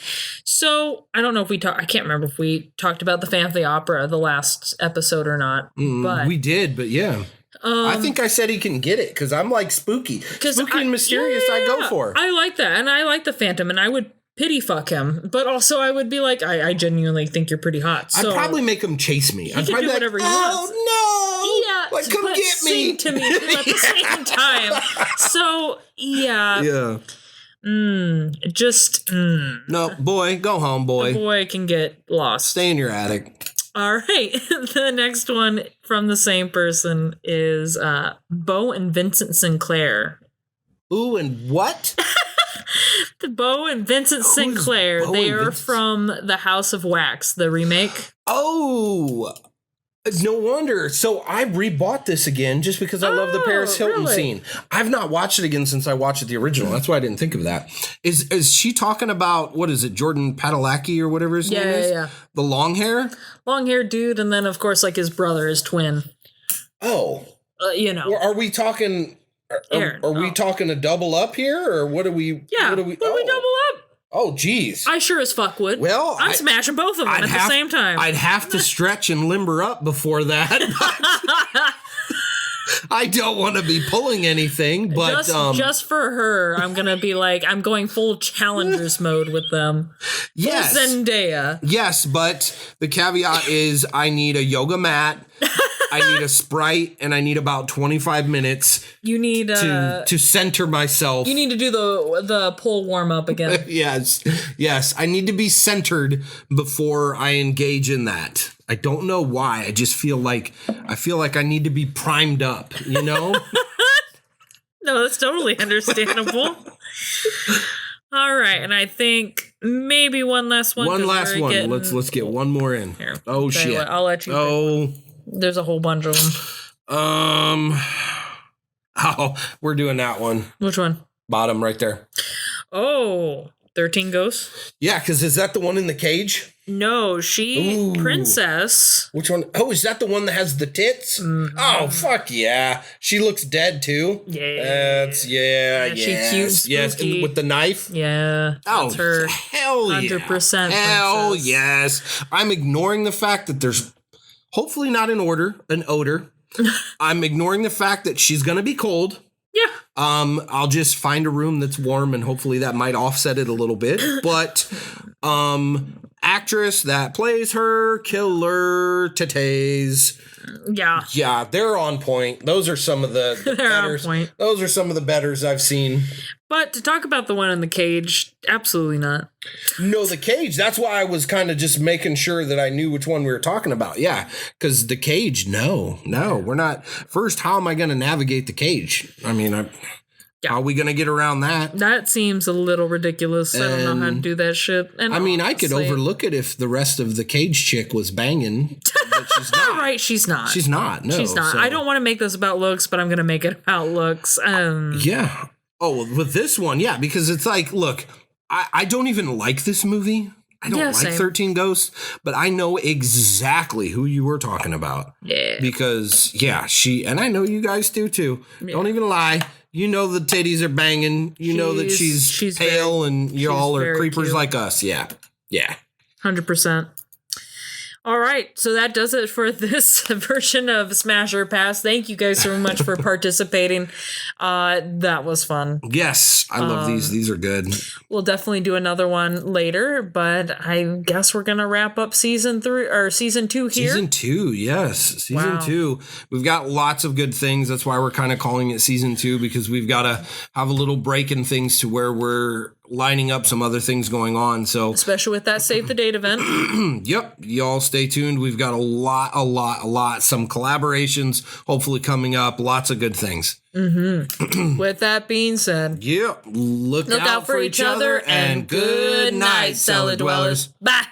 So I don't know if I can't remember if we talked about the Phantom of the Opera the last episode or not. But we did, but yeah. I think I said he can get it because I'm like spooky. Spooky and mysterious I go for. I like that. And I like the Phantom and I would pity fuck him. But also I would be like, I genuinely think you're pretty hot. So I'd probably make him chase me. I'd probably do whatever he wants. Oh no! Yeah. Like, come but get me. Sing to me too at the same time. So yeah. Yeah. No, boy, go home, boy. The boy can get lost. Stay in your attic. All right. The next one from the same person is Bo and Vincent Sinclair. Ooh, and what? The Bo and Vincent Sinclair. They are from The House of Wax, the remake. Oh, no wonder. So I rebought this again just because I love the Paris Hilton scene. I've not watched it again since I watched the original. That's why I didn't think of that. Is she talking about, what is it, Jordan Padalecki or whatever his name is? Yeah. The long hair? Long hair dude, and then, of course, like his brother, his twin. Oh. Are we talking... Are we talking a double up here, or what are we... Yeah, what do we double up? Oh, geez. I sure as fuck would. Well, I'm smashing both of them at the same time. I'd have to stretch and limber up before that. I don't want to be pulling anything, but... Just for her, I'm going to be like, I'm going full challengers mode with them. Yes. Full Zendaya. Yes, but the caveat is I need a yoga mat, I need a Sprite, and I need about 25 minutes you need to center myself. You need to do the pole warm up again. Yes. I need to be centered before I engage in that. I don't know why. I just feel like I need to be primed up, you know? No, that's totally understandable. All right, and I think maybe one last one. One last one. Let's get one more in. Here, oh shit! I'll let you. Oh, there's a whole bunch of them. Oh, we're doing that one. Which one? Bottom right there. Oh, 13 Ghosts? Yeah, because is that the one in the cage? No, Princess. Which one? Oh, is that the one that has the tits? Mm-hmm. Oh, fuck yeah. She looks dead too. Yeah. She's cute. Yes, with the knife. Yeah. That's her. Hell 100%. Hell princess. Yes. I'm ignoring the fact that there's hopefully not an odor. I'm ignoring the fact that she's going to be cold. Yeah. I'll just find a room that's warm and hopefully that might offset it a little bit. But actress that plays her, killer titties. Yeah. Yeah, they're on point. Those are some of the betters. On point. Those are some of the betters I've seen. But to talk about the one in the cage, absolutely not. No, the cage. That's why I was kind of just making sure that I knew which one we were talking about. Yeah, because the cage, no, we're not. First, how am I going to navigate the cage? I mean, how are we going to get around that? That seems a little ridiculous. I don't know how to do that shit. And I mean, I could overlook it if the rest of the cage chick was banging, but she's not. Right, she's not. She's not, no. She's not. So. I don't want to make this about looks, but I'm going to make it about looks. Yeah. Oh, with this one, yeah, because it's like, look, I don't even like this movie. I don't like 13 Ghosts, but I know exactly who you were talking about. Yeah. Because, yeah, and I know you guys do too. Yeah. Don't even lie. You know the titties are banging. You know that she's pale and y'all are creepers cute. Like us. Yeah. Yeah. 100%. All right, so that does it for this version of Smash or Pass. Thank you guys so much for participating. That was fun. Yes, I love these. These are good. We'll definitely do another one later, but I guess we're gonna wrap up season 3 or season 2 here. Season 2, yes, season 2. We've got lots of good things. That's why we're kind of calling it season 2 because we've got to have a little break in things to where we're lining up some other things going on. So especially with that Save the Date event. Yep. Y'all stay tuned. We've got a lot, some collaborations hopefully coming up. Lots of good things. Mm-hmm. With that being said, look out for each other and good night, cellar dwellers. Bye.